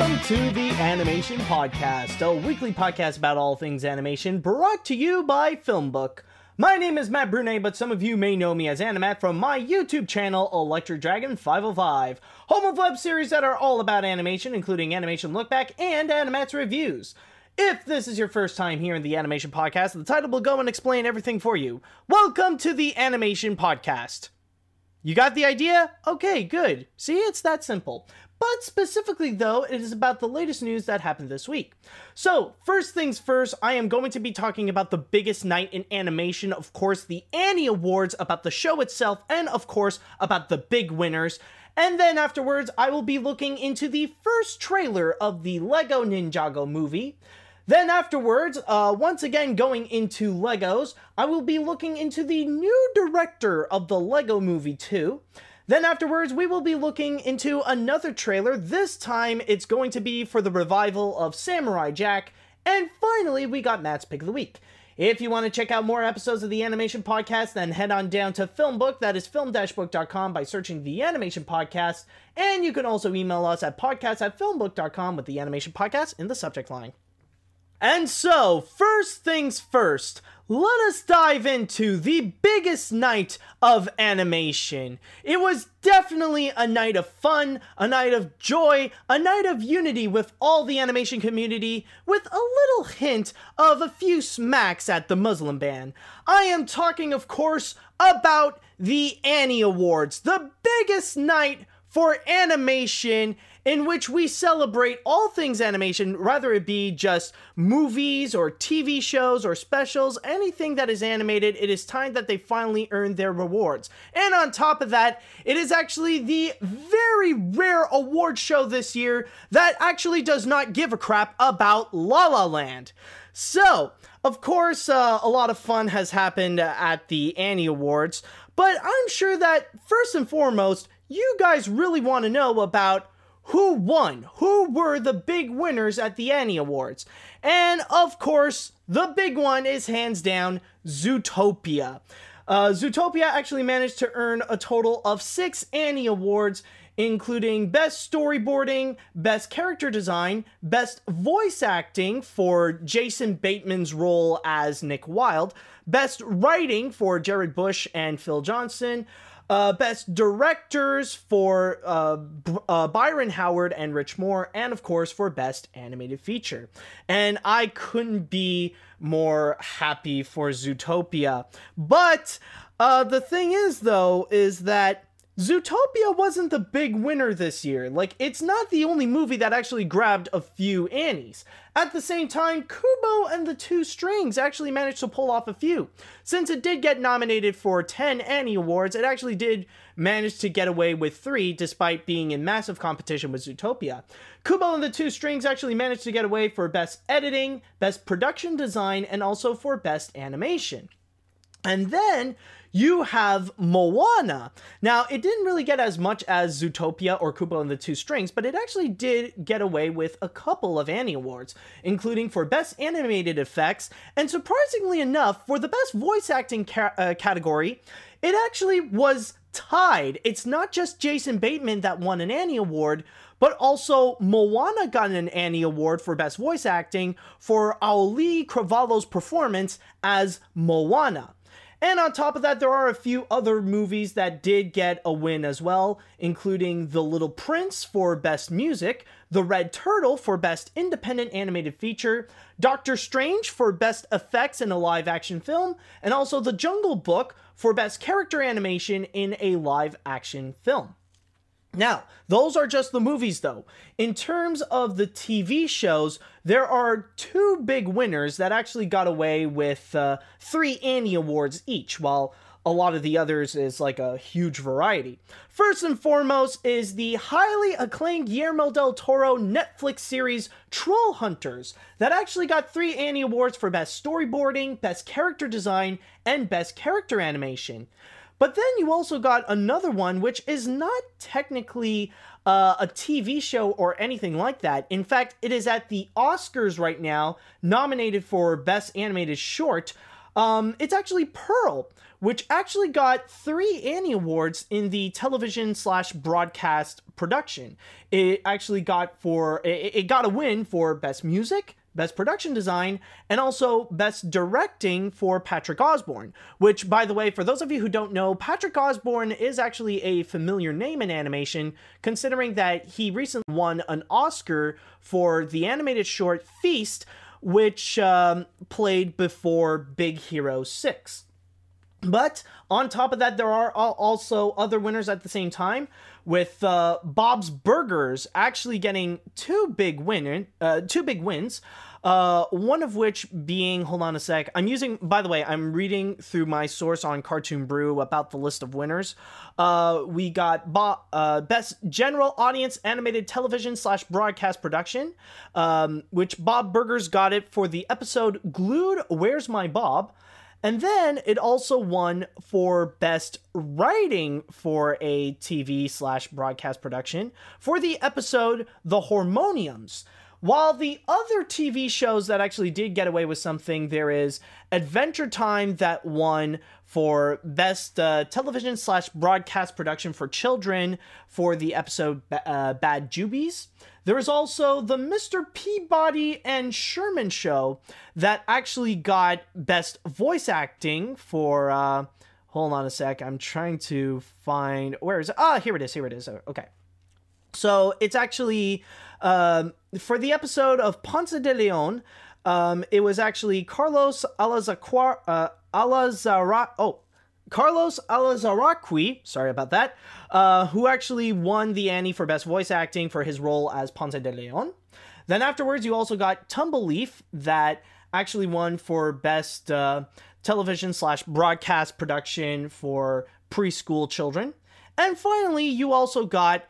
Welcome to the Animation Podcast, a weekly podcast about all things animation, brought to you by FilmBook. My name is Matt Brunet, but some of you may know me as Animat from my YouTube channel, Electric Dragon 505, home of web series that are all about animation, including Animation Look Back and Animat's Reviews. If this is your first time here in the Animation Podcast, the title will go and explain everything for you. Welcome to the Animation Podcast. You got the idea? Okay, good. See, it's that simple. But specifically, though, it is about the latest news that happened this week. So, first things first, I am going to be talking about the biggest night in animation, of course, the Annie Awards, about the show itself, and of course, about the big winners. And then afterwards, I will be looking into the first trailer of the Lego Ninjago Movie. Then afterwards, once again going into Legos, I will be looking into the new director of the Lego Movie 2. Then afterwards, we will be looking into another trailer. This time, it's going to be for the revival of Samurai Jack. And finally, we got Matt's Pick of the Week. If you want to check out more episodes of the Animation Podcast, then head on down to FilmBook, that is film-book.com, by searching the Animation Podcast. And you can also email us at podcast@filmbook.com with the Animation Podcast in the subject line. And so, first things first, let us dive into the biggest night of animation. It was definitely a night of fun, a night of joy, a night of unity with all the animation community, with a little hint of a few smacks at the Muslim ban. I am talking, of course, about the Annie Awards, the biggest night for animation, in which we celebrate all things animation, whether it be just movies or TV shows or specials, anything that is animated. It is time that they finally earn their rewards. And on top of that, it is actually the very rare award show this year that actually does not give a crap about La La Land. So, of course, a lot of fun has happened at the Annie Awards, but I'm sure that first and foremost, you guys really want to know about who won? Who were the big winners at the Annie Awards? And of course, the big one is hands down Zootopia. Zootopia actually managed to earn a total of 6 Annie Awards, including Best Storyboarding, Best Character Design, Best Voice Acting for Jason Bateman's role as Nick Wilde, Best Writing for Jared Bush and Phil Johnson, Best Directors for Byron Howard and Rich Moore, and of course for Best Animated Feature. And I couldn't be more happy for Zootopia. But the thing is, though, is that Zootopia wasn't the big winner this year. Like, it's not the only movie that actually grabbed a few Annies. At the same time, Kubo and the Two Strings actually managed to pull off a few. Since it did get nominated for 10 Annie Awards, it actually did manage to get away with 3, despite being in massive competition with Zootopia. Kubo and the Two Strings actually managed to get away for Best Editing, Best Production Design, and also for Best Animation. And then you have Moana. Now, it didn't really get as much as Zootopia or Kubo and the Two Strings, but it actually did get away with a couple of Annie Awards, including for Best Animated Effects, and surprisingly enough, for the Best Voice Acting category, it actually was tied. It's not just Jason Bateman that won an Annie Award, but also Moana got an Annie Award for Best Voice Acting for Auli Cravalho's performance as Moana. And on top of that, there are a few other movies that did get a win as well, including The Little Prince for Best Music, The Red Turtle for Best Independent Animated Feature, Doctor Strange for Best Effects in a Live-Action Film, and also The Jungle Book for Best Character Animation in a Live-Action Film. Now, those are just the movies, though. In terms of the TV shows, there are 2 big winners that actually got away with 3 Annie Awards each, while a lot of the others is like a huge variety. First and foremost is the highly acclaimed Guillermo del Toro Netflix series Trollhunters, that actually got 3 Annie Awards for Best Storyboarding, Best Character Design, and Best Character Animation. But then you also got another one, which is not technically a TV show or anything like that. In fact, it is at the Oscars right now, nominated for Best Animated Short. It's actually Pearl, which actually got 3 Annie Awards in the television/broadcast production. It actually got it got a win for Best Music, Best Production Design, and also Best Directing for Patrick Osborne, which, by the way, for those of you who don't know, Patrick Osborne is actually a familiar name in animation, considering that he recently won an Oscar for the animated short Feast, which played before Big Hero 6. But on top of that, there are also other winners at the same time, with Bob's Burgers actually getting two big wins. One of which being, hold on a sec, by the way, I'm reading through my source on Cartoon Brew about the list of winners. We got Best General Audience Animated Television/Broadcast Production, which Bob Burgers got it for the episode Glued, Where's My Bob? And then it also won for Best Writing for a TV/broadcast production for the episode The Hormoniums. While the other TV shows that actually did get away with something, there is Adventure Time that won for Best Television/Broadcast Production for Children for the episode Bad Jubies. There is also the Mr. Peabody and Sherman Show that actually got Best Voice Acting for, hold on a sec, I'm trying to find, where is it? Here it is, okay. So it's actually, for the episode of Ponce de Leon, it was actually Carlos Alazaraqui, sorry about that, who actually won the Annie for Best Voice Acting for his role as Ponce de Leon. Then afterwards, you also got Tumbleleaf that actually won for Best Television/Broadcast Production for Preschool Children. And finally, you also got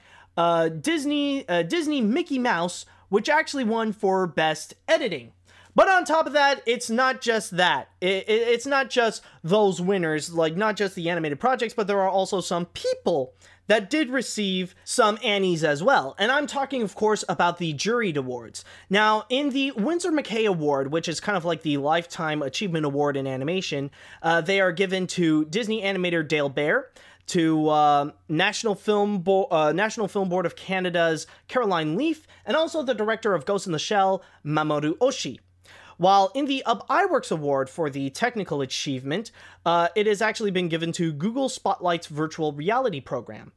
Disney Mickey Mouse, which actually won for Best Editing. But on top of that, it's not just that. It's not just those winners, like not just the animated projects, but there are also some people that did receive some Annies as well. And I'm talking, of course, about the juried awards. Now, in the Winsor Mccay Award, which is kind of like the Lifetime Achievement Award in animation, they are given to Disney animator Dale Bear, to National Film Board of Canada's Caroline Leaf, and also the director of Ghost in the Shell, Mamoru Oshii. While in the Up iWorks Award for the technical achievement, it has actually been given to Google Spotlight's virtual reality program.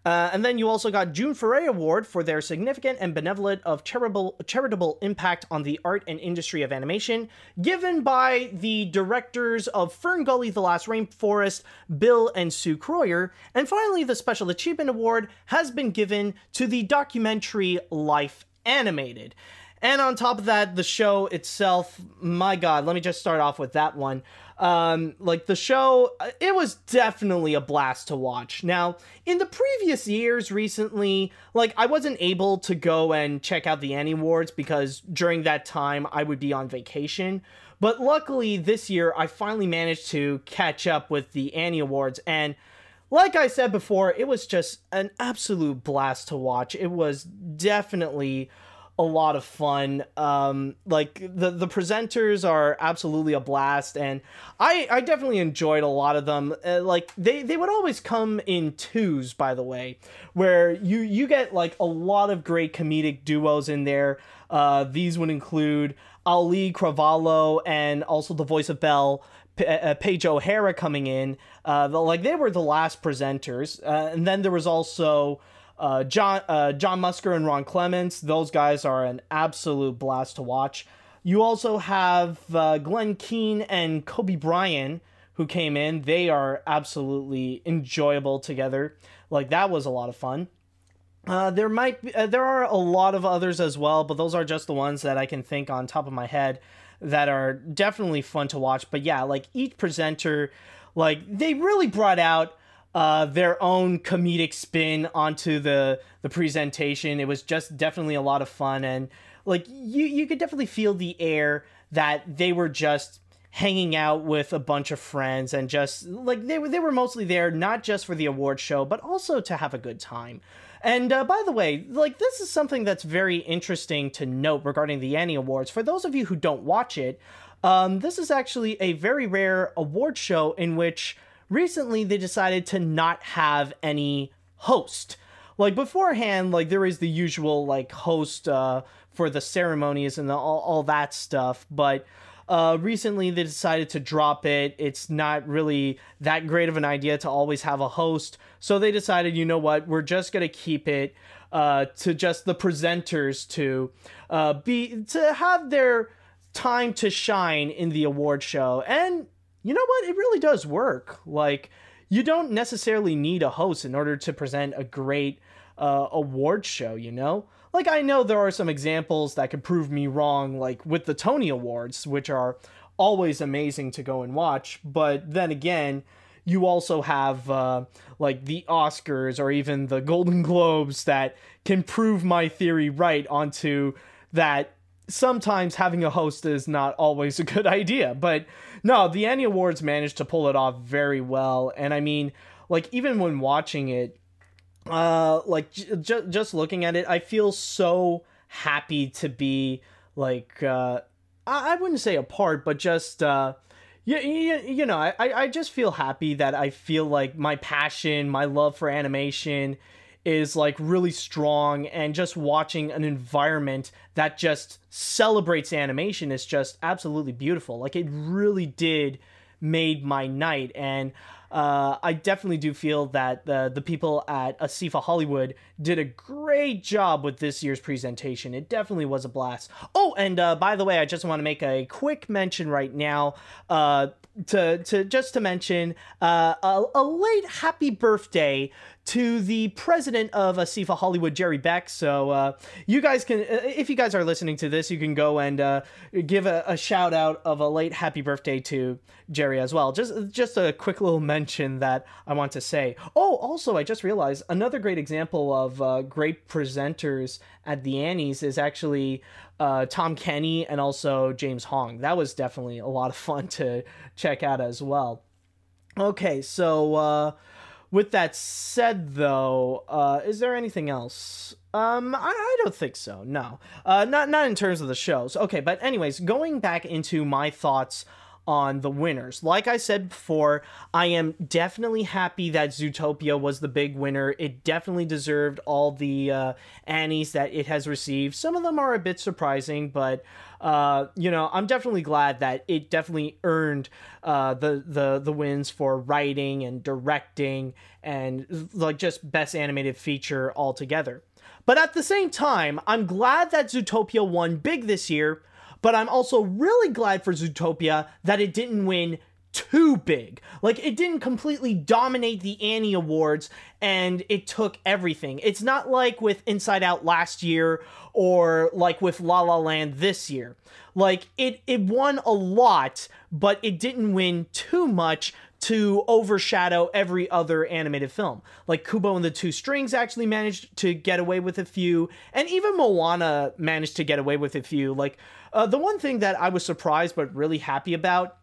And then you also got June Foray Award for their significant and benevolent of charitable impact on the art and industry of animation, given by the directors of Fern Gully, The Last Rainforest, Bill and Sue Croyer. And finally, the Special Achievement Award has been given to the documentary Life Animated. And on top of that, the show itself, my God, let me just start off with that one. Like the show, it was definitely a blast to watch. Now, in the previous years recently, like I wasn't able to go and check out the Annie Awards because during that time I would be on vacation. But luckily this year I finally managed to catch up with the Annie Awards, and like I said before, it was just an absolute blast to watch. It was definitely a lot of fun. Like the presenters are absolutely a blast, and I definitely enjoyed a lot of them. Like they would always come in twos, by the way, where you get like a lot of great comedic duos in there. These would include Ali Cravalho and also the voice of Belle, Paige O'Hara, coming in. Like they were the last presenters, and then there was also John Musker and Ron Clements. Those guys are an absolute blast to watch. You also have Glenn Keane and Kobe Bryant, who came in. They are absolutely enjoyable together. Like that was a lot of fun. There are a lot of others as well, but those are just the ones that I can think on top of my head that are definitely fun to watch. But yeah, like each presenter, like they really brought out their own comedic spin onto the presentation. It was just definitely a lot of fun, and like you could definitely feel the air that they were just hanging out with a bunch of friends, and just like they were mostly there not just for the award show, but also to have a good time. And by the way, like this is something that's very interesting to note regarding the Annie Awards. For those of you who don't watch it, this is actually a very rare award show in which recently they decided to not have any host. Like beforehand, like there is the usual like host for the ceremonies and all that stuff, but recently they decided to drop it. It's not really that great of an idea to always have a host, so they decided, you know what, we're just gonna keep it to just the presenters to have their time to shine in the award show. And you know what, it really does work. Like, you don't necessarily need a host in order to present a great award show, you know? Like, I know there are some examples that could prove me wrong, like with the Tony Awards, which are always amazing to go and watch, but then again, you also have like the Oscars or even the Golden Globes that can prove my theory right onto that sometimes having a host is not always a good idea. But no, the Annie Awards managed to pull it off very well. And I mean, like, even when watching it, like just looking at it, I feel so happy to be like, I wouldn't say a part, but just, you know, I just feel happy that I feel like my passion, my love for animation is like really strong, and just watching an environment that just celebrates animation is just absolutely beautiful. Like, it really did made my night. And I definitely do feel that the people at Asifa Hollywood did a great job with this year's presentation. It definitely was a blast. Oh, and by the way, I just want to make a quick mention right now to mention a late happy birthday to the president of Asifa Hollywood, Jerry Beck. So you guys can, if you guys are listening to this, you can go and give a shout out of a late happy birthday to Jerry as well. Just a quick little mention that I want to say. Oh, also, I just realized another great example of great presenters at the Annies is actually Tom Kenny and also James Hong. That was definitely a lot of fun to check out as well. Okay, so with that said, though, is there anything else? I don't think so. No, not in terms of the shows. Okay, but anyways, going back into my thoughts on the winners. Like I said before, I am definitely happy that Zootopia was the big winner. It definitely deserved all the Annies that it has received. Some of them are a bit surprising, but you know, I'm definitely glad that it definitely earned the wins for writing and directing and like just best animated feature altogether. But at the same time, I'm glad that Zootopia won big this year, but I'm also really glad for Zootopia that it didn't win too big. Like, it didn't completely dominate the Annie Awards and it took everything. It's not like with Inside Out last year or like with La La Land this year. Like, it won a lot, but it didn't win too much to overshadow every other animated film. Like, Kubo and the Two Strings actually managed to get away with a few, and even Moana managed to get away with a few. Like, the one thing that I was surprised but really happy about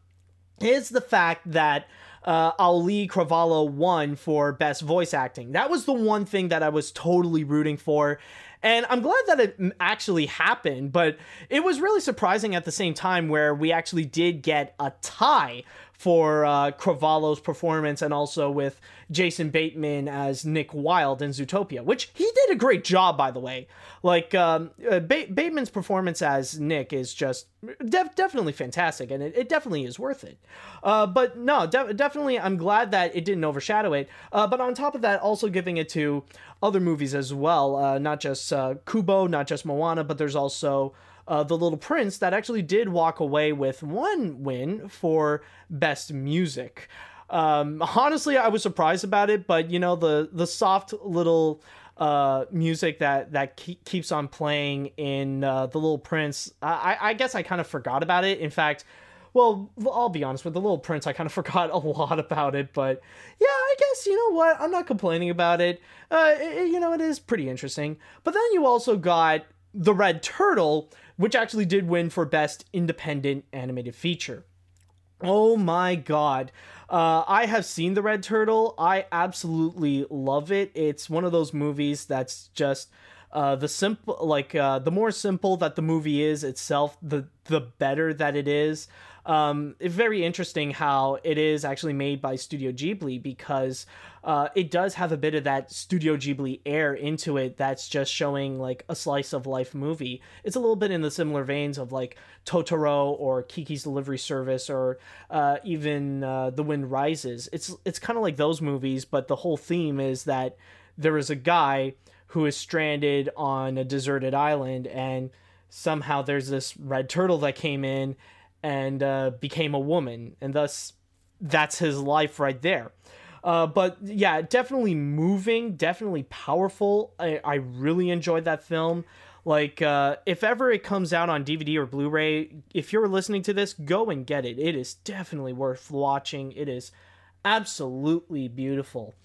is the fact that Ali Cravalho won for Best Voice Acting. That was the one thing that I was totally rooting for. And I'm glad that it actually happened, but it was really surprising at the same time where we actually did get a tie for Cravalho's performance, and also with Jason Bateman as Nick Wilde in Zootopia, which he did a great job, by the way. Like, Bateman's performance as Nick is just definitely fantastic, and it definitely is worth it. But no, definitely I'm glad that it didn't overshadow it. But on top of that, also giving it to other movies as well, not just Kubo, not just Moana, but there's also The Little Prince that actually did walk away with one win for Best Music. Honestly, I was surprised about it, but you know, the soft little music that keeps on playing in The Little Prince, I guess I kind of forgot about it. In fact, well, I'll be honest, with The Little Prince, I kind of forgot a lot about it, but yeah, I guess, you know what, I'm not complaining about it. You know, it is pretty interesting. But then you also got The Red Turtle, which actually did win for Best Independent Animated Feature. Oh my god. I have seen The Red Turtle. I absolutely love it. It's one of those movies that's just the more simple that the movie is itself, the better that it is. It's very interesting how it is actually made by Studio Ghibli, because it does have a bit of that Studio Ghibli air into it that's just showing like a slice of life movie. It's a little bit in the similar veins of like Totoro or Kiki's Delivery Service, or even The Wind Rises. It's kind of like those movies, but the whole theme is that there is a guy who is stranded on a deserted island, and somehow there's this red turtle that came in and became a woman, and thus that's his life right there. But yeah, definitely moving, definitely powerful. I really enjoyed that film. Like, if ever it comes out on DVD or Blu-ray, if you're listening to this, go and get it. It is definitely worth watching. It is absolutely beautiful.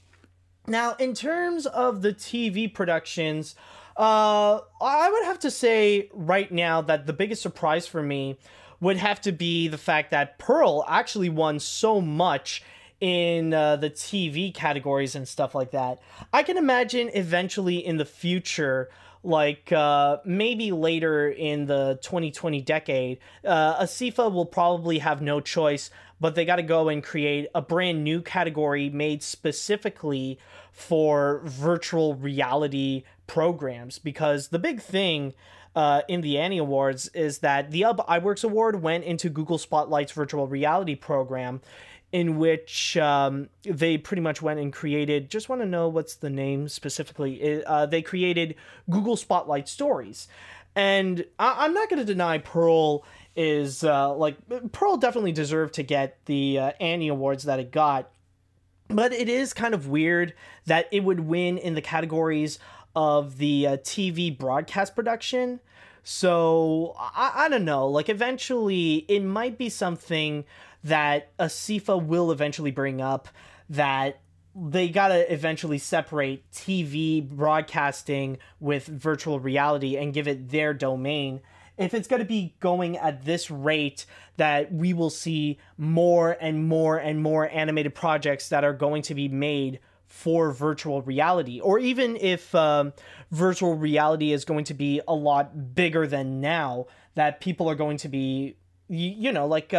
Now, in terms of the TV productions, I would have to say right now that the biggest surprise for me would have to be the fact that Pearl actually won so much in the TV categories and stuff like that. I can imagine eventually in the future, like maybe later in the 2020 decade, ASIFA will probably have no choice, but they got to go and create a brand new category made specifically for virtual reality programs, because the big thing in the Annie Awards is that the iWorks Award went into Google Spotlight's virtual reality program, in which they pretty much went and created, just want to know what's the name specifically, they created Google Spotlight Stories. And I'm not going to deny Pearl is, Pearl definitely deserved to get the Annie Awards that it got, but it is kind of weird that it would win in the categories of the TV broadcast production. So I don't know, like eventually it might be something that ASIFA will eventually bring up, that they gotta eventually separate TV broadcasting with virtual reality and give it their domain. If it's going to be going at this rate, that we will see more and more and more animated projects that are going to be made for virtual reality, or even if virtual reality is going to be a lot bigger than now, that people are going to be, you know, like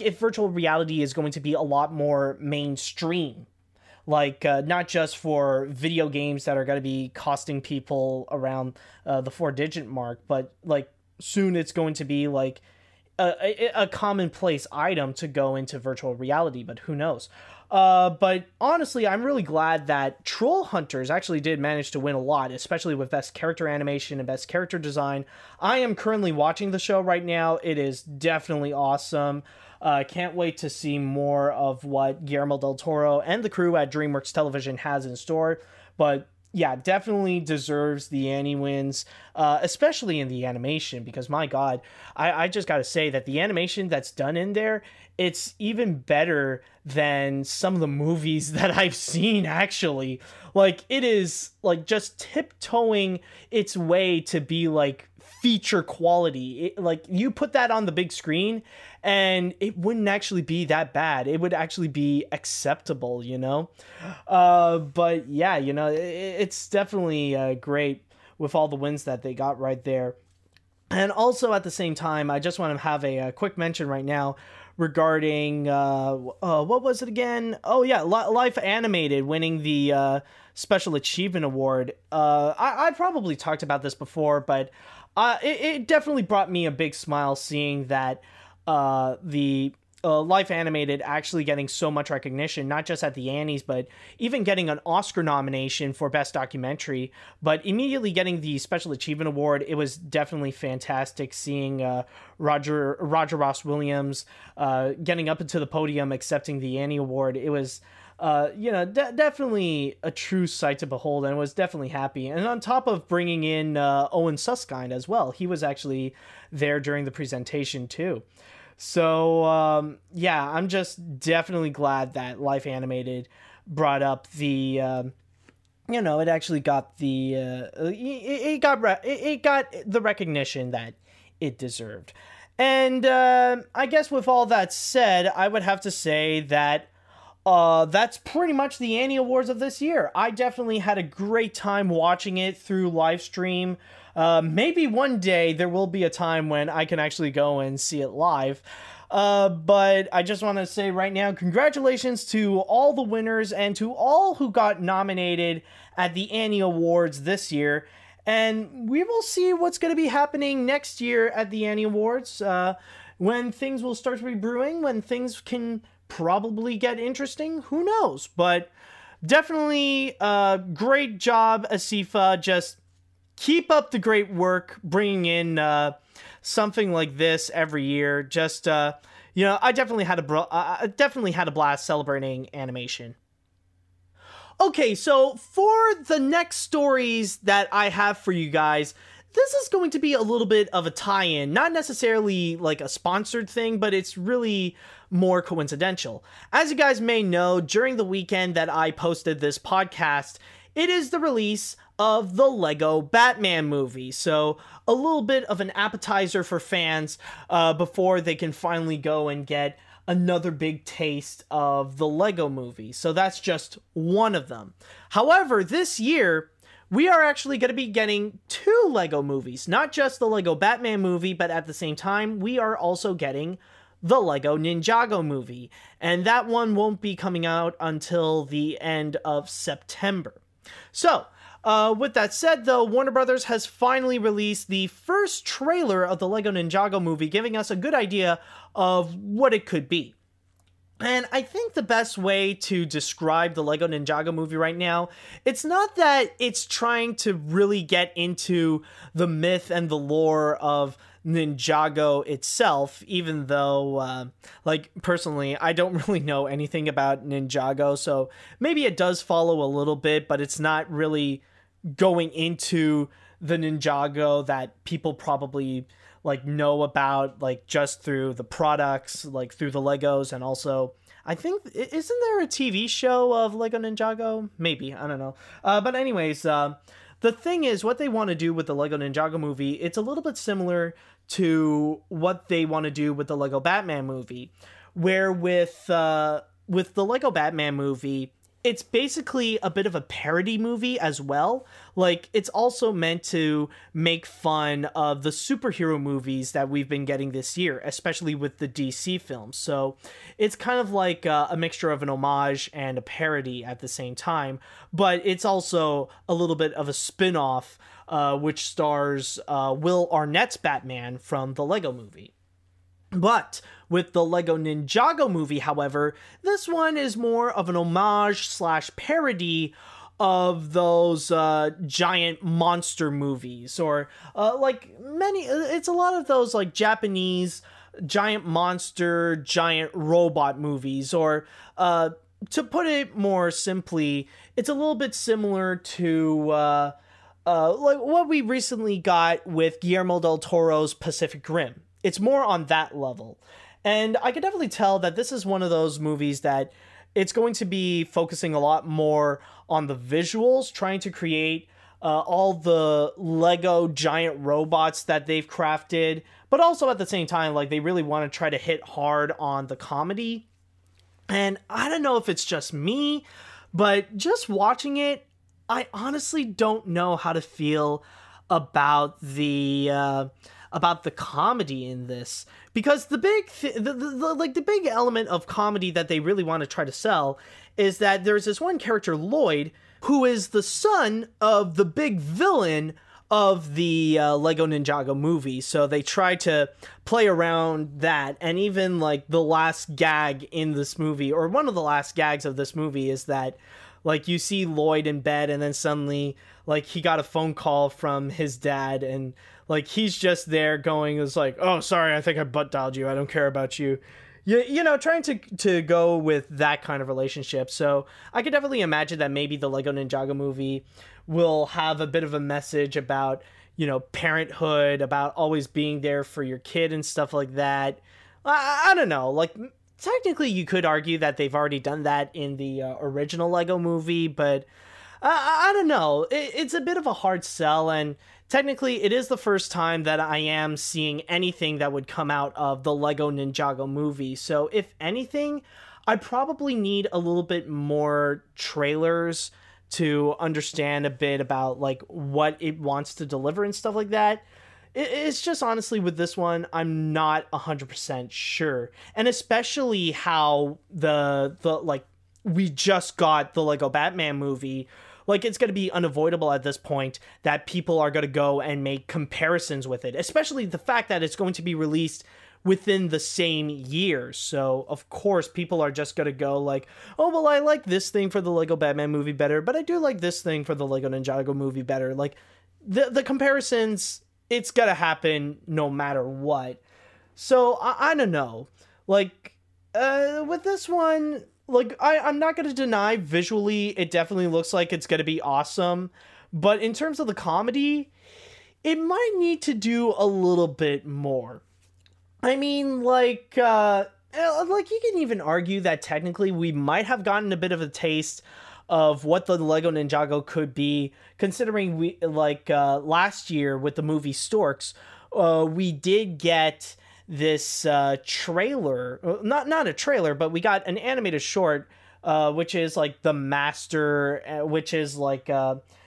if virtual reality is going to be a lot more mainstream, like not just for video games that are going to be costing people around the 4-digit mark, but like soon it's going to be like a commonplace item to go into virtual reality, but who knows. But honestly, I'm really glad that Trollhunters actually did manage to win a lot, especially with Best Character Animation and Best Character Design. I am currently watching the show right now. It is definitely awesome. Can't wait to see more of what Guillermo del Toro and the crew at DreamWorks Television has in store. But yeah, definitely deserves the Annie wins, especially in the animation, because my God, I just got to say that the animation that's done in there, it's even better than some of the movies that I've seen, actually. Like, it is like just tiptoeing its way to be like feature quality. Like, you put that on the big screen and it wouldn't actually be that bad. It would actually be acceptable, you know? But yeah, you know, it's definitely great with all the wins that they got right there. And also at the same time, I just want to have a quick mention right now regarding, what was it again? Oh yeah, Life Animated winning the Special Achievement Award. I probably talked about this before, but it definitely brought me a big smile seeing that the Life Animated actually getting so much recognition, not just at the Annies, but even getting an Oscar nomination for Best Documentary, but immediately getting the Special Achievement Award. It was definitely fantastic seeing Roger Ross Williams getting up into the podium, accepting the Annie Award. It was you know, definitely a true sight to behold, and was definitely happy. And on top of bringing in Owen Suskind as well, he was actually there during the presentation too. So yeah, I'm just definitely glad that Life Animated brought up the you know, it actually got the it got the recognition that it deserved. And I guess with all that said, I would have to say that that's pretty much the Annie Awards of this year. I definitely had a great time watching it through live stream. Maybe one day there will be a time when I can actually go and see it live. But I just want to say right now, congratulations to all the winners and to all who got nominated at the Annie Awards this year. And we will see what's going to be happening next year at the Annie Awards, when things will start to be brewing, when things can probably get interesting. Who knows? But definitely great job, Asifa. Just keep up the great work, bringing in something like this every year. Just you know, I definitely had a blast celebrating animation. Okay, so for the next stories that I have for you guys, this is going to be a little bit of a tie-in, not necessarily like a sponsored thing, but it's really more coincidental. As you guys may know, during the weekend that I posted this podcast, it is the release of the Lego Batman movie. So a little bit of an appetizer for fans before they can finally go and get another big taste of the Lego movie. So that's just one of them. However, this year, we are actually going to be getting 2 Lego movies. Not just the Lego Batman movie, but at the same time, we are also getting the Lego Ninjago movie. And that one won't be coming out until the end of September. So, with that said, though, Warner Brothers has finally released the first trailer of the Lego Ninjago movie, giving us a good idea of what it could be. And I think the best way to describe the Lego Ninjago movie right now, it's not that it's trying to really get into the myth and the lore of Ninjago itself, even though, like, personally, I don't really know anything about Ninjago, so maybe it does follow a little bit, but it's not really going into the Ninjago that people probably like know about, like just through the products, like through the Legos. And also I think, isn't there a TV show of Lego Ninjago? Maybe, I don't know. But anyways, the thing is, what they want to do with the Lego Ninjago movie, it's a little bit similar to what they want to do with the Lego Batman movie, where with the Lego Batman movie, it's basically a bit of a parody movie as well. Like, it's also meant to make fun of the superhero movies that we've been getting this year, especially with the DC films. So it's kind of like a mixture of an homage and a parody at the same time, but it's also a little bit of a spin-off, which stars Will Arnett's Batman from the Lego movie. But with the Lego Ninjago movie, however, this one is more of an homage / parody of those giant monster movies, or like it's a lot of those like Japanese giant monster, giant robot movies, or to put it more simply, it's a little bit similar to like what we recently got with Guillermo del Toro's Pacific Rim. It's more on that level. And I can definitely tell that this is one of those movies that it's going to be focusing a lot more on the visuals, trying to create all the Lego giant robots that they've crafted, but also at the same time, like, they really want to try to hit hard on the comedy. And I don't know if it's just me, but just watching it, I honestly don't know how to feel about the comedy in this, because the big element of comedy that they really want to try to sell is that there's this one character, Lloyd, who is the son of the big villain of the Lego Ninjago movie. So they try to play around that, and even like the last gag in this movie, or one of the last gags of this movie, is that like you see Lloyd in bed, and then suddenly like he got a phone call from his dad, and like he's just there going, it's like, oh, sorry, I think I butt dialed you, I don't care about you. You know, trying to go with that kind of relationship. So I could definitely imagine that maybe the Lego Ninjago movie will have a bit of a message about, you know, parenthood, about always being there for your kid and stuff like that. I don't know, like, technically you could argue that they've already done that in the original Lego movie, but I don't know. It's a bit of a hard sell, and technically it is the first time that I am seeing anything that would come out of the Lego Ninjago movie. So if anything, I probably need a little bit more trailers to understand a bit about like what it wants to deliver and stuff like that. It's just honestly with this one, I'm not 100% sure. And especially how the like, we just got the Lego Batman movie. Like, it's going to be unavoidable at this point that people are going to go and make comparisons with it, especially the fact that it's going to be released within the same year. So, of course, people are just going to go like, oh, well, I like this thing for the Lego Batman movie better, but I do like this thing for the Lego Ninjago movie better. Like, the comparisons, it's going to happen no matter what. So, I don't know. Like, with this one, like, I'm not going to deny visually, it definitely looks like it's going to be awesome. But in terms of the comedy, it might need to do a little bit more. I mean, like you can even argue that technically we might have gotten a bit of a taste of what the Lego Ninjago could be, considering we, last year with the movie Storks, we did get this trailer, not a trailer, but we got an animated short, which is like the master, which is like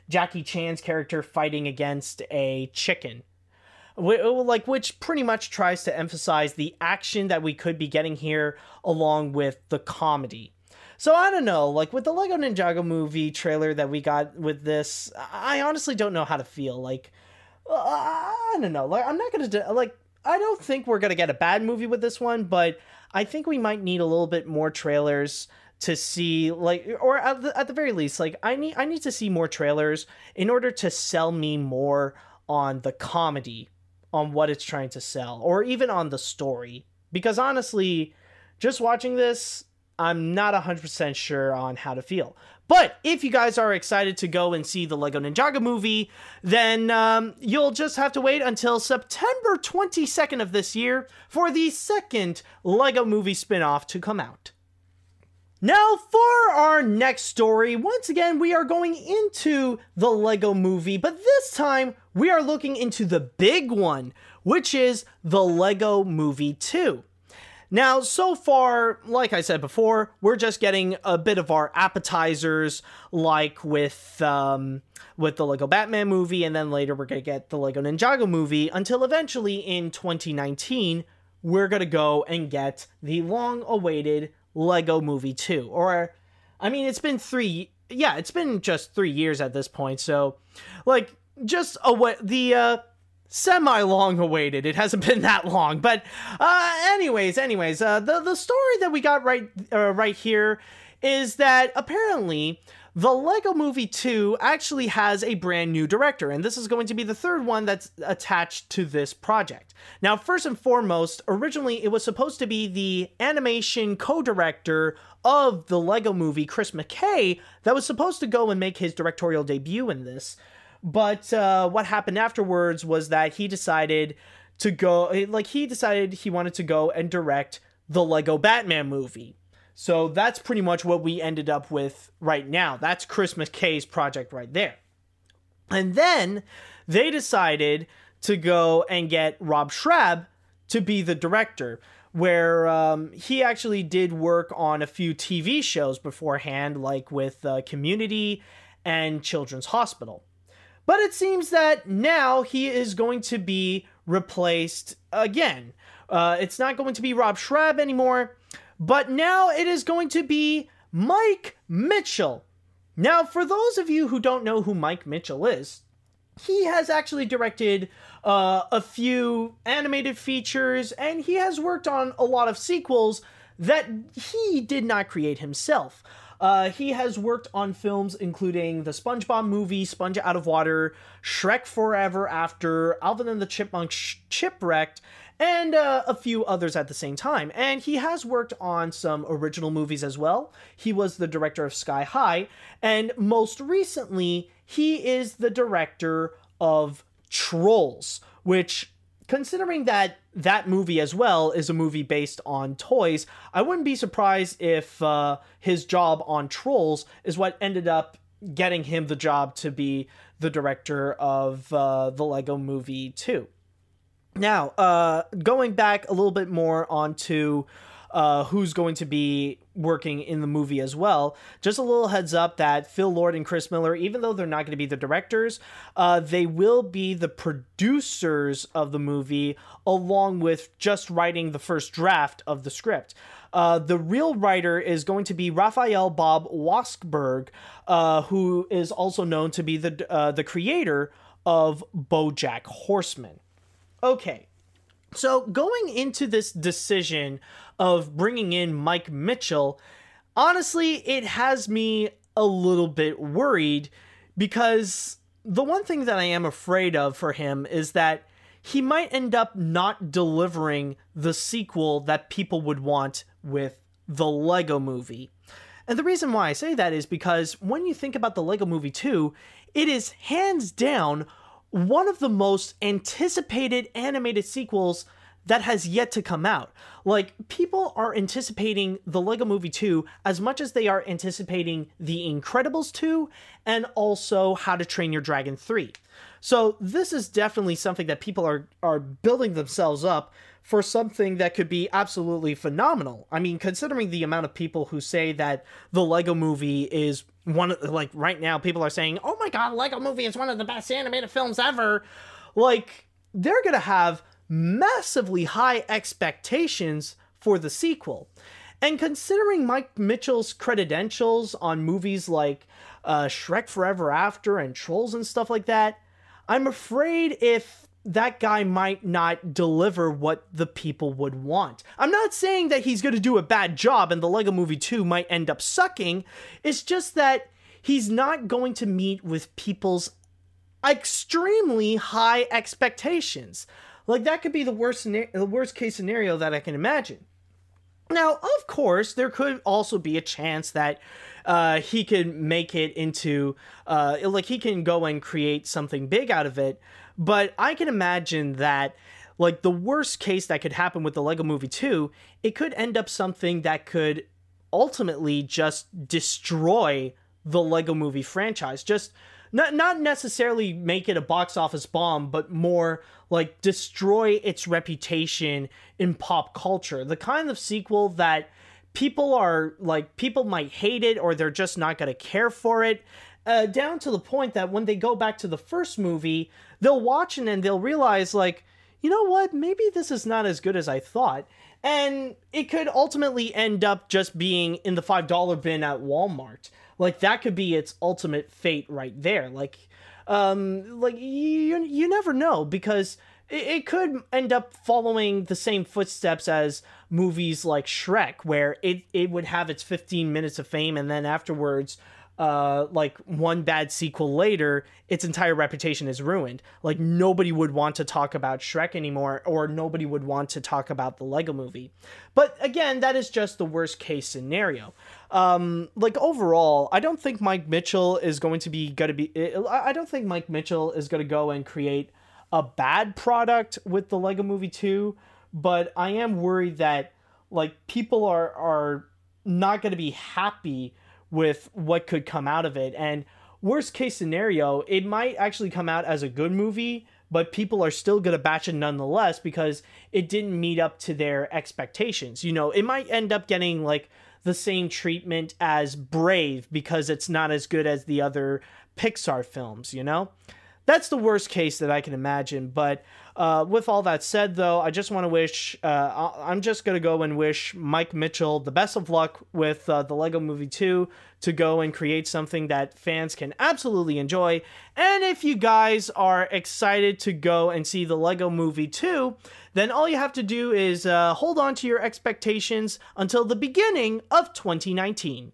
Jackie Chan's character fighting against a chicken, which pretty much tries to emphasize the action that we could be getting here along with the comedy. So I don't know, like with the Lego Ninjago movie trailer that we got with this, I honestly don't know how to feel. Like, I don't know, like I'm not gonna like, I don't think we're gonna get a bad movie with this one, but I think we might need a little bit more trailers to see, like, or at the very least, like I need to see more trailers in order to sell me more on the comedy, on what it's trying to sell, or even on the story. Because honestly, just watching this, I'm not 100% sure on how to feel. But if you guys are excited to go and see the Lego Ninjago movie, then you'll just have to wait until September 22nd of this year for the second Lego movie spin-off to come out. Now, for our next story, once again, we are going into the Lego movie, but this time we are looking into the big one, which is the Lego Movie 2. Now, so far, like I said before, we're just getting a bit of our appetizers, like with the Lego Batman movie, and then later we're going to get the Lego Ninjago movie, until eventually in 2019, we're going to go and get the long-awaited Lego Movie 2. Or, I mean, it's been just 3 years at this point, so, like, just the semi-long awaited. It hasn't been that long, but anyways, the story that we got right here is that apparently the Lego Movie 2 actually has a brand new director, and this is going to be the third one that's attached to this project. Now, first and foremost, originally it was supposed to be the animation co-director of the Lego Movie, Chris Mccay, that was supposed to go and make his directorial debut in this. But what happened afterwards was that he decided to go, he wanted to go and direct the Lego Batman movie. So that's pretty much what we ended up with right now. That's Chris McKay's project right there. And then they decided to go and get Rob Schrab to be the director, where he actually did work on a few TV shows beforehand, like with Community and Children's Hospital. But it seems that now he is going to be replaced again. It's not going to be Rob Schrab anymore, but now it is going to be Mike Mitchell. Now, for those of you who don't know who Mike Mitchell is, he has actually directed a few animated features, and he has worked on a lot of sequels that he did not create himself. He has worked on films including the SpongeBob movie, Sponge Out of Water, Shrek Forever After, Alvin and the Chipmunks Shipwrecked, and a few others at the same time. And he has worked on some original movies as well. He was the director of Sky High, and most recently, he is the director of Trolls, which, considering that that movie as well is a movie based on toys, I wouldn't be surprised if his job on Trolls is what ended up getting him the job to be the director of the Lego Movie 2. Now, going back a little bit more onto who's going to be working in the movie as well. Just a little heads up that Phil Lord and Chris Miller, even though they're not going to be the directors, they will be the producers of the movie, along with just writing the first draft of the script. The real writer is going to be Raphael Bob Waskberg, who is also known to be the creator of BoJack Horseman. Okay, so going into this decision of bringing in Mike Mitchell, honestly, it has me a little bit worried, because the one thing that I am afraid of for him is that he might end up not delivering the sequel that people would want with the Lego Movie. And the reason why I say that is because when you think about the Lego Movie 2, it is hands down one of the most anticipated animated sequels that has yet to come out. Like, people are anticipating the Lego Movie 2 as much as they are anticipating The Incredibles 2 and also How to Train Your Dragon 3. So this is definitely something that people are building themselves up for something that could be absolutely phenomenal. I mean, considering the amount of people who say that the Lego Movie is one of, like, right now people are saying, oh my god, Lego Movie is one of the best animated films ever. Like, they're gonna have massively high expectations for the sequel. And considering Mike Mitchell's credentials on movies like Shrek Forever After and Trolls and stuff like that, I'm afraid if that guy might not deliver what the people would want. I'm not saying that he's going to do a bad job and the Lego Movie 2 might end up sucking. It's just that he's not going to meet with people's extremely high expectations. Like, that could be the worst case scenario that I can imagine. Now, of course, there could also be a chance that he could make it into, like, he can go and create something big out of it. But I can imagine that, like, the worst case that could happen with the Lego Movie 2, it could end up something that could ultimately just destroy the Lego Movie franchise. Just not necessarily make it a box office bomb, but more like destroy its reputation in pop culture. The kind of sequel that people might hate it, or they're just not going to care for it. Down to the point that when they go back to the first movie, they'll watch it and they'll realize, like, you know what, maybe this is not as good as I thought. And it could ultimately end up just being in the $5 bin at Walmart. Like, that could be its ultimate fate right there. Like you never know, because it could end up following the same footsteps as movies like Shrek, where it would have its 15 minutes of fame, and then afterwards, like, one bad sequel later, its entire reputation is ruined. Like, nobody would want to talk about Shrek anymore, or nobody would want to talk about the Lego Movie. But again, that is just the worst case scenario. Like, overall, I don't think Mike Mitchell is going to I don't think Mike Mitchell is going to go and create a bad product with the Lego Movie 2, but I am worried that, like, people are not going to be happy with what could come out of it. And worst case scenario, it might actually come out as a good movie, but people are still going to batch it nonetheless because it didn't meet up to their expectations. You know, it might end up getting, like, the same treatment as Brave because it's not as good as the other Pixar films, you know? That's the worst case that I can imagine. But with all that said, though, I just want to wish, I'm just going to go and wish Mike Mitchell the best of luck with the Lego Movie 2 to go and create something that fans can absolutely enjoy. And if you guys are excited to go and see the Lego Movie 2, then all you have to do is hold on to your expectations until the beginning of 2019.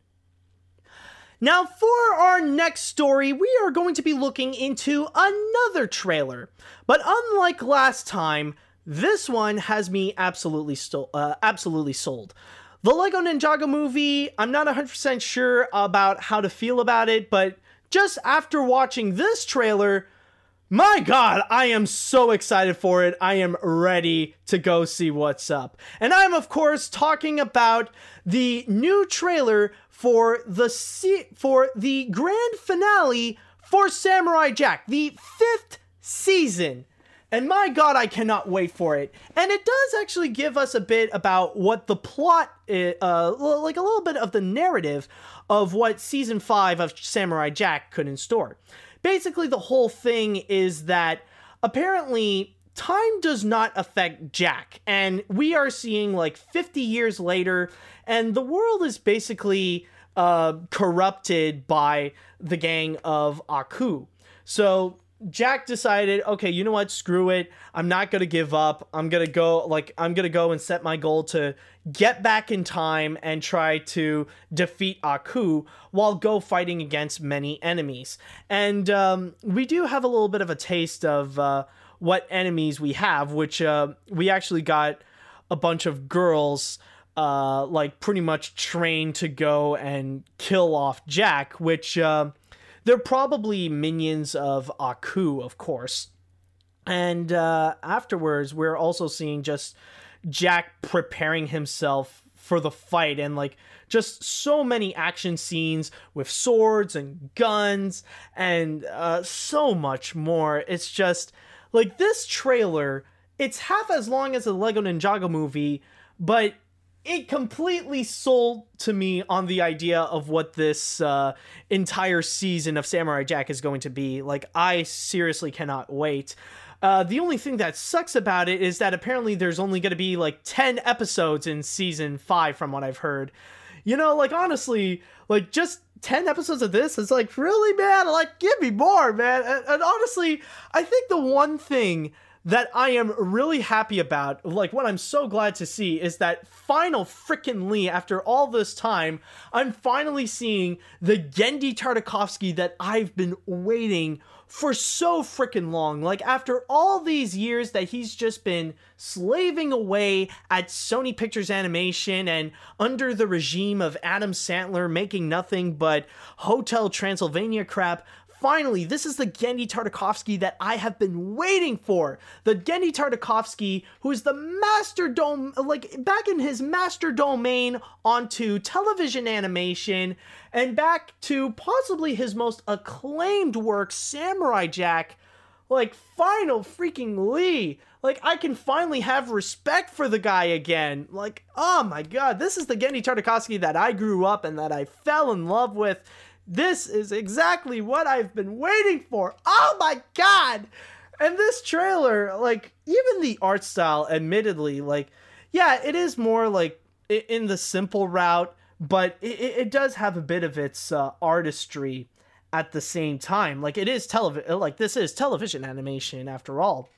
Now, for our next story, we are going to be looking into another trailer. But unlike last time, this one has me absolutely sold. The Lego Ninjago Movie, I'm not 100% sure about how to feel about it, but just after watching this trailer, my god, I am so excited for it. I am ready to go see what's up. And I'm, of course, talking about the new trailer for the grand finale for Samurai Jack, the 5th season. And my god, I cannot wait for it. And it does actually give us a bit about what the plot is, like a little bit of the narrative of what Season 5 of Samurai Jack could in store. Basically, the whole thing is that apparently time does not affect Jack. And we are seeing like 50 years later, and the world is basically corrupted by the gang of Aku. So Jack decided, okay, you know what? Screw it. I'm not going to give up. I'm going to go and set my goal to get back in time and try to defeat Aku while go fighting against many enemies. And we do have a little bit of a taste of what enemies we have, which we actually got a bunch of girls like pretty much trained to go and kill off Jack, which they're probably minions of Aku, of course. And afterwards, we're also seeing just Jack preparing himself for the fight, and like just so many action scenes with swords and guns and so much more. It's just like this trailer, it's half as long as the Lego Ninjago movie, but it completely sold to me on the idea of what this entire season of Samurai Jack is going to be. Like, I seriously cannot wait. The only thing that sucks about it is that apparently there's only going to be like 10 episodes in season 5 from what I've heard. You know, like, honestly, like, just 10 episodes of this is like, really, man? Like, give me more, man. And honestly, I think the one thing that I am really happy about, like what I'm so glad to see, is that freaking after all this time, I'm finally seeing the Genndy Tartakovsky that I've been waiting for so freaking long. Like, after all these years that he's just been slaving away at Sony Pictures Animation and under the regime of Adam Sandler making nothing but Hotel Transylvania crap, finally, this is the Genndy Tartakovsky that I have been waiting for. The Genndy Tartakovsky, who is the back in his master domain onto television animation, and back to possibly his most acclaimed work, Samurai Jack. Like, final freaking Lee. Like, I can finally have respect for the guy again. Like, oh my god, this is the Genndy Tartakovsky that I grew up and that I fell in love with. This is exactly what I've been waiting for. Oh my god! And this trailer, like, even the art style, admittedly, like, yeah, it is more, like, in the simple route, but it does have a bit of its artistry at the same time. Like, it is this is television animation, after all.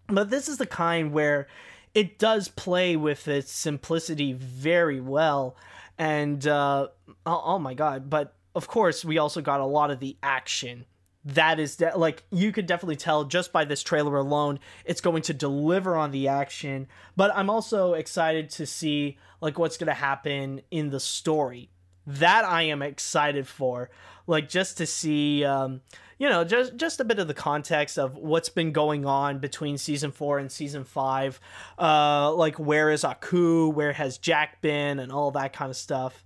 But this is the kind where it does play with its simplicity very well. And, oh my god, but of course, we also got a lot of the action. That is, like, you could definitely tell just by this trailer alone, it's going to deliver on the action. But I'm also excited to see, like, what's going to happen in the story. That I am excited for. Like, just to see, you know, just a bit of the context of what's been going on between Season 4 and Season 5. Like, where is Aku? Where has Jack been? And all that kind of stuff.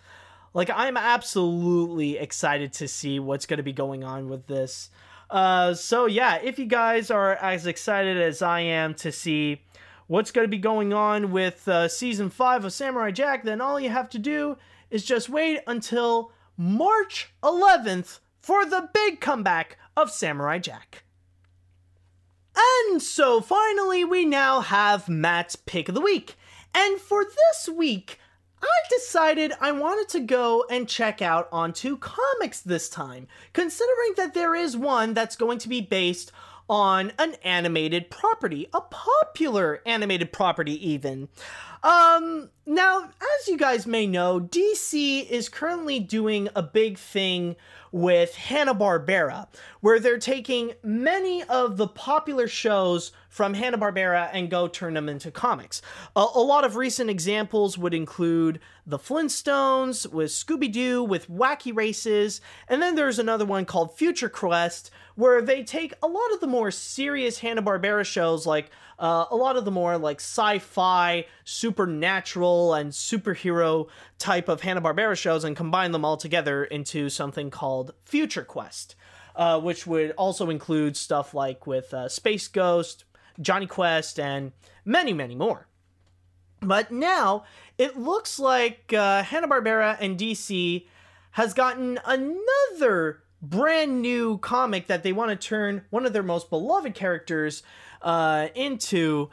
Like, I'm absolutely excited to see what's going to be going on with this. So yeah, if you guys are as excited as I am to see what's going to be going on with Season 5 of Samurai Jack, then all you have to do is just wait until March 11th for the big comeback of Samurai Jack. And so finally, we now have Matt's Pick of the Week. And for this week, I decided I wanted to go and check out onto comics this time, considering that there is one that's going to be based on an animated property, a popular animated property even. Now, as you guys may know, DC is currently doing a big thing with Hanna-Barbera, where they're taking many of the popular shows from Hanna-Barbera and go turn them into comics. A lot of recent examples would include The Flintstones, with Scooby-Doo, with Wacky Races, and then there's another one called Future Quest, where they take a lot of the more serious Hanna-Barbera shows, like a lot of the more like sci-fi, supernatural, and superhero type of Hanna-Barbera shows, and combine them all together into something called Future Quest, which would also include stuff like with Space Ghost, Johnny Quest, and many, many more. But now, it looks like Hanna-Barbera and DC has gotten another brand new comic that they want to turn one of their most beloved characters into,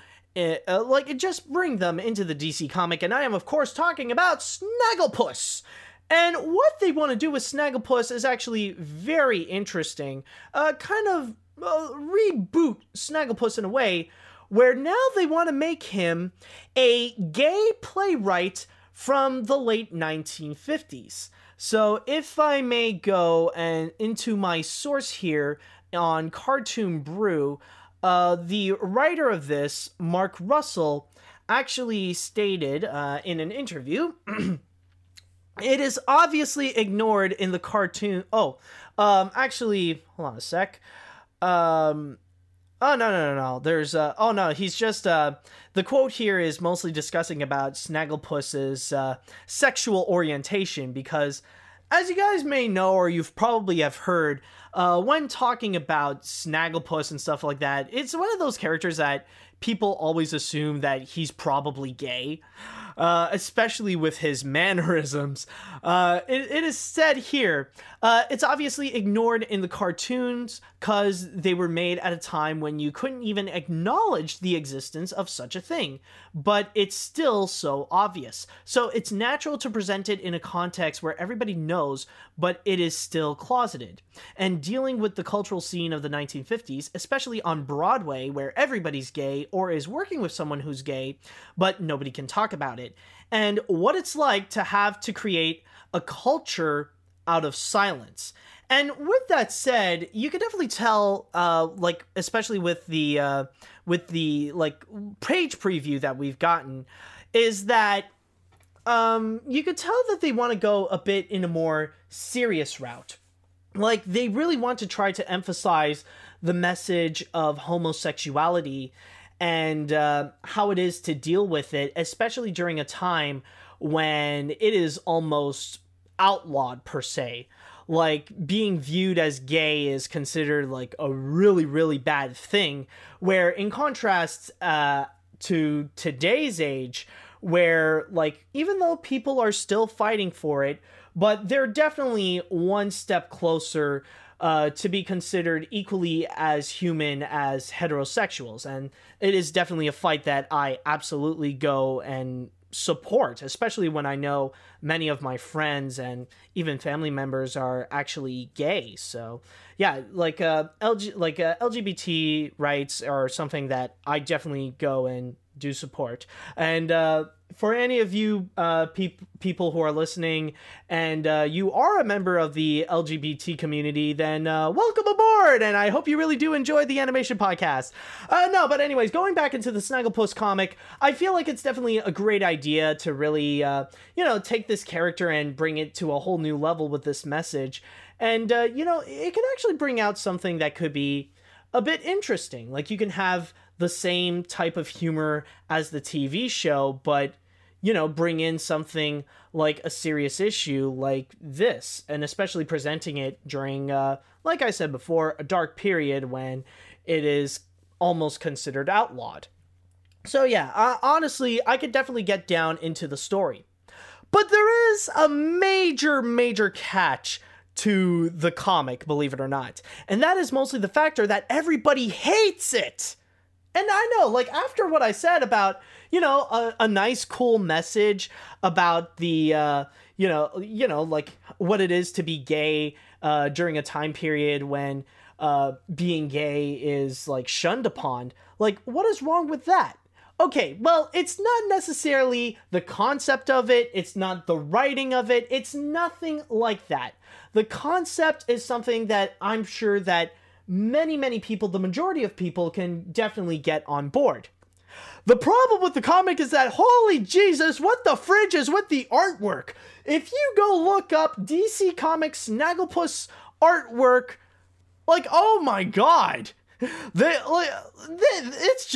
just bring them into the DC comic. And I am, of course, talking about Snagglepuss. And what they want to do with Snagglepuss is actually very interesting. Kind of reboot Snagglepuss in a way, where now they want to make him a gay playwright from the late 1950s. So if I may go into my source here on Cartoon Brew, the writer of this, Mark Russell, actually stated in an interview, it is obviously ignored in the cartoon. Actually, hold on a sec. Oh, no. There's, he's just, the quote here is mostly discussing about Snagglepuss's sexual orientation, because, as you guys may know, or you've probably have heard, when talking about Snagglepuss and stuff like that, it's one of those characters that people always assume that he's probably gay. Especially with his mannerisms. It is said here, it's obviously ignored in the cartoons because they were made at a time when you couldn't even acknowledge the existence of such a thing, but it's still so obvious. So it's natural to present it in a context where everybody knows, but it is still closeted. And dealing with the cultural scene of the 1950s, especially on Broadway, where everybody's gay or is working with someone who's gay, but nobody can talk about it. And what it's like to have to create a culture out of silence. And with that said, you can definitely tell, especially with the page preview that we've gotten, is that you could tell that they want to go a bit in a more serious route. Like, they really want to try to emphasize the message of homosexuality and how it is to deal with it, especially during a time when it is almost outlawed, per se. Like, being viewed as gay is considered like a really, really bad thing, where in contrast to today's age, where, like, even though people are still fighting for it, but they're definitely one step closer to be considered equally as human as heterosexuals. And it is definitely a fight that I absolutely go and support, especially when I know many of my friends and even family members are actually gay. So yeah, LGBT rights are something that I definitely go and do support. And for any of you people who are listening and you are a member of the LGBT community, then welcome aboard, and I hope you really do enjoy the animation podcast. But anyways, going back into the Snagglepuss comic, I feel like it's definitely a great idea to really, take this character and bring it to a whole new level with this message. And, it can actually bring out something that could be a bit interesting. Like, you can have the same type of humor as the TV show, but, bring in something like a serious issue like this, and especially presenting it during, like I said before, a dark period when it is almost considered outlawed. So yeah, honestly, I could definitely get down into the story. But there is a major, major catch to the comic, believe it or not. And that is mostly the factor that everybody hates it. And I know, like, after what I said about, a nice, cool message about the, like, what it is to be gay during a time period when being gay is, like, shunned upon. Like, what is wrong with that? Okay, well, it's not necessarily the concept of it, it's not the writing of it, it's nothing like that. The concept is something that I'm sure that many, many people, the majority of people, can definitely get on board. The problem with the comic is that, holy Jesus, what the fridge is with the artwork? If you go look up DC Comics Snagglepuss artwork, like, oh my god, it's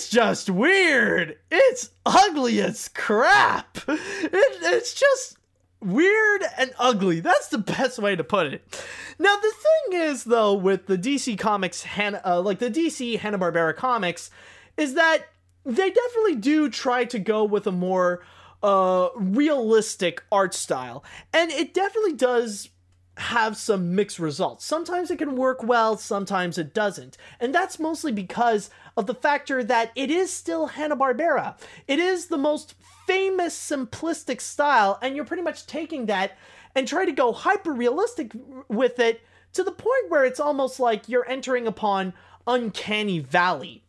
just weird. It's ugly as crap. It's just, weird and ugly. That's the best way to put it. Now, the thing is, though, with the DC Comics, like the DC Hanna-Barbera comics, is that they definitely do try to go with a more realistic art style. And it definitely does have some mixed results. Sometimes it can work well, sometimes it doesn't. And that's mostly because of the factor that it is still Hanna-Barbera. It is the most famous simplistic style, and you're pretty much taking that and try to go hyper-realistic with it to the point where it's almost like you're entering upon Uncanny Valley.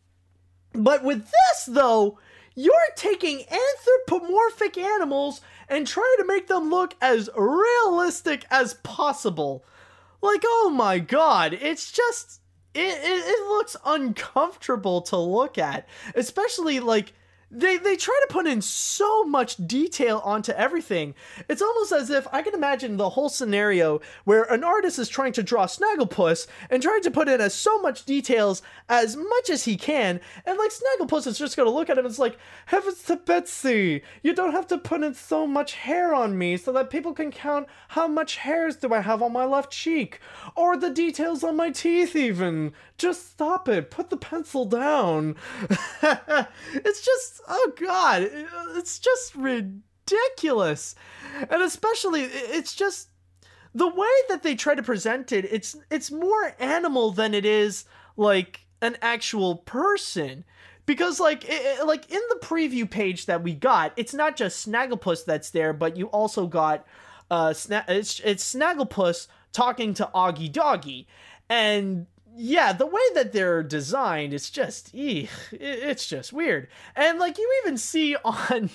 But with this, though, you're taking anthropomorphic animals and trying to make them look as realistic as possible. Like, oh my god, it's just, it looks uncomfortable to look at. Especially, like, they try to put in so much detail onto everything. It's almost as if I can imagine the whole scenario where an artist is trying to draw Snagglepuss and trying to put in as much details as much as he can, and like Snagglepuss is just gonna look at him and it's like, heavens to Betsy, you don't have to put in so much hair on me so that people can count how much hairs do I have on my left cheek, or the details on my teeth even. Just stop it, put the pencil down. It's just, oh god, it's just ridiculous. And especially, it's just the way that they try to present it, it's more animal than it is like an actual person. Because like like in the preview page that we got, it's not just Snagglepuss that's there, but you also got it's Snagglepuss talking to Augie Doggy. And yeah, the way that they're designed, it's just, it's just weird. And like you even see on,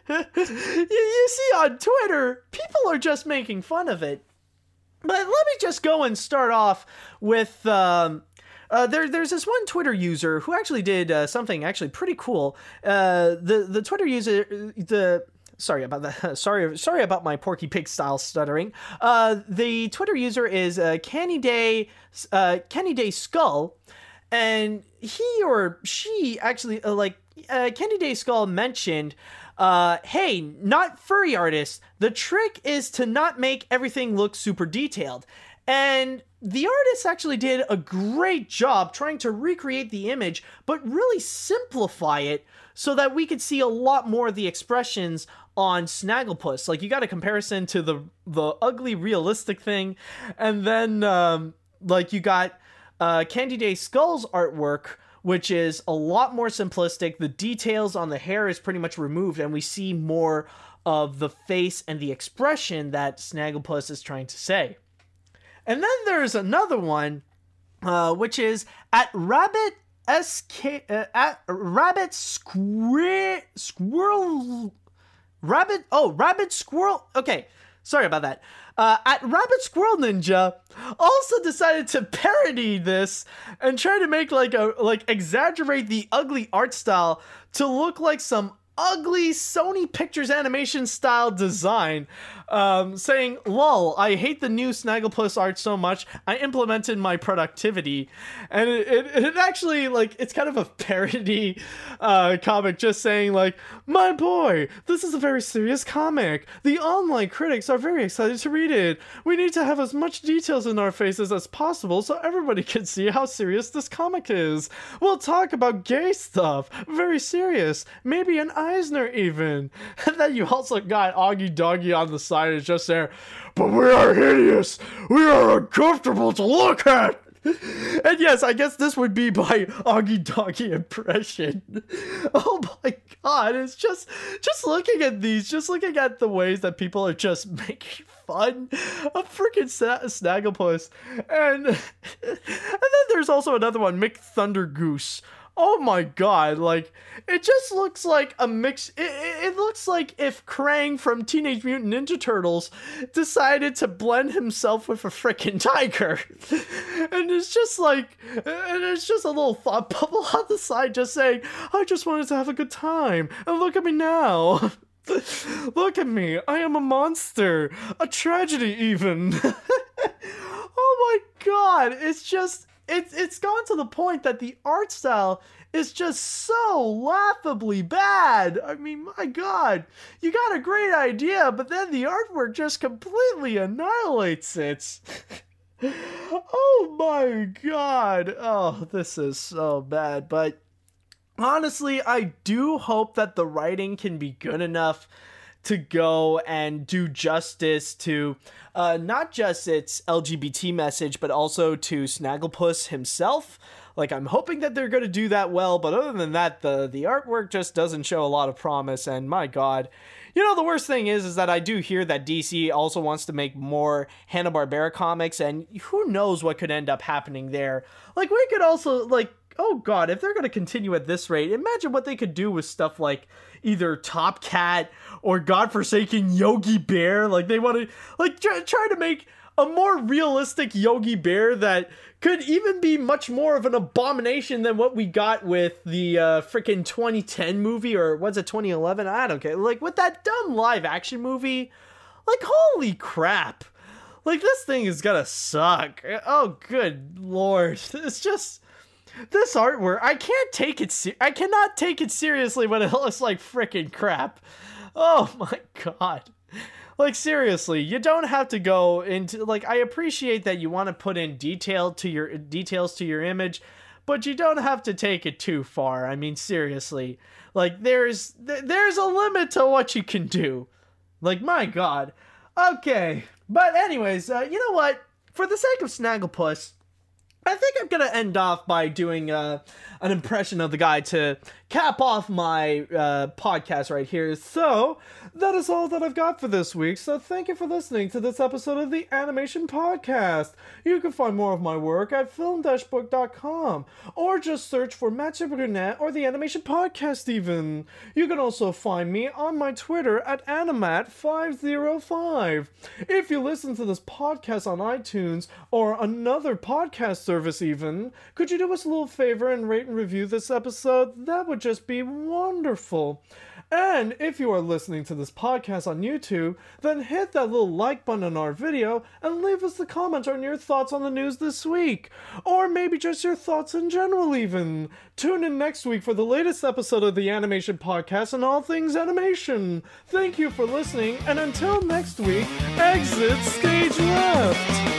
you see on Twitter, people are just making fun of it. But let me just go and start off with, there's this one Twitter user who actually did something actually pretty cool. The Twitter user, sorry about that. Sorry about my Porky Pig style stuttering. The Twitter user is Kenny Day Skull, and he or she actually Kenny Day Skull mentioned, hey, not furry artists. The trick is to not make everything look super detailed. And the artist actually did a great job trying to recreate the image, but really simplify it so that we could see a lot more of the expressions on Snagglepuss. Like, you got a comparison to the ugly realistic thing, and then like you got Candy Day Skull's artwork, which is a lot more simplistic. The details on the hair is pretty much removed, and we see more of the face and the expression that Snagglepuss is trying to say. And then there's another one, which is at Rabbit Squirrel. Okay, sorry about that. At Rabbit Squirrel Ninja also decided to parody this and try to make exaggerate the ugly art style to look like some ugly Sony Pictures animation style design, saying, lol, I hate the new Snagglepuss art so much, I implemented my productivity. And it actually, like, it's kind of a parody comic, just saying, like, my boy, this is a very serious comic. The online critics are very excited to read it. We need to have as much details in our faces as possible so everybody can see how serious this comic is. We'll talk about gay stuff, very serious, maybe an Eisner even. And then you also got Augie Doggy on the side, is just there, but we are hideous, we are uncomfortable to look at. And yes, I guess this would be my Augie Doggy impression. Oh my god, it's just looking at these, just looking at the ways that people are just making fun of freaking Snagglepuss. And then there's also another one, Mick Thundergoose. Oh my god, like, it just looks like a mix. It looks like if Krang from Teenage Mutant Ninja Turtles decided to blend himself with a freaking tiger. And it's just like, and it's just a little thought bubble on the side just saying, I just wanted to have a good time, and look at me now. Look at me, I am a monster, a tragedy even. Oh my god, it's just, it's gone to the point that the art style is just so laughably bad. I mean, my God, you got a great idea, but then the artwork just completely annihilates it. Oh my God. Oh, this is so bad. But honestly, I do hope that the writing can be good enough to go and do justice to not just its LGBT message, but also to Snagglepuss himself. Like, I'm hoping that they're going to do that well, but other than that, the artwork just doesn't show a lot of promise, and my God. You know, the worst thing is that I do hear that DC also wants to make more Hanna-Barbera comics, and who knows what could end up happening there. Like, we could also, like, oh God, if they're going to continue at this rate, imagine what they could do with stuff like either Top Cat or godforsaken Yogi Bear. Like, they want to, like, try to make a more realistic Yogi Bear that could even be much more of an abomination than what we got with the freaking 2010 movie, or was it 2011? I don't care. Like, with that dumb live action movie, like, holy crap. Like, this thing is gonna suck. Oh, good Lord. It's just, this artwork, I cannot take it seriously when it looks like freaking crap. Oh my God. Like, seriously, you don't have to go into, like, I appreciate that you want to put in details to your image, but you don't have to take it too far. I mean, seriously, like, there's a limit to what you can do. Like, my God. Okay, but anyways, you know what? For the sake of Snagglepuss, I think I'm gonna end off by doing an impression of the guy to cap off my podcast right here. So that is all that I've got for this week. So thank you for listening to this episode of the Animation Podcast. You can find more of my work at film-book.com, or just search for Matt Supernet or the Animation Podcast even. You can also find me on my Twitter at Animat505. If you listen to this podcast on iTunes or another podcast service even, could you do us a little favor and rate and review this episode? That would just be wonderful. And if you are listening to this podcast on YouTube, then hit that little like button on our video and leave us a comment on your thoughts on the news this week. Or maybe just your thoughts in general even. Tune in next week for the latest episode of the Animation Podcast and all things animation. Thank you for listening, and until next week, exit stage left.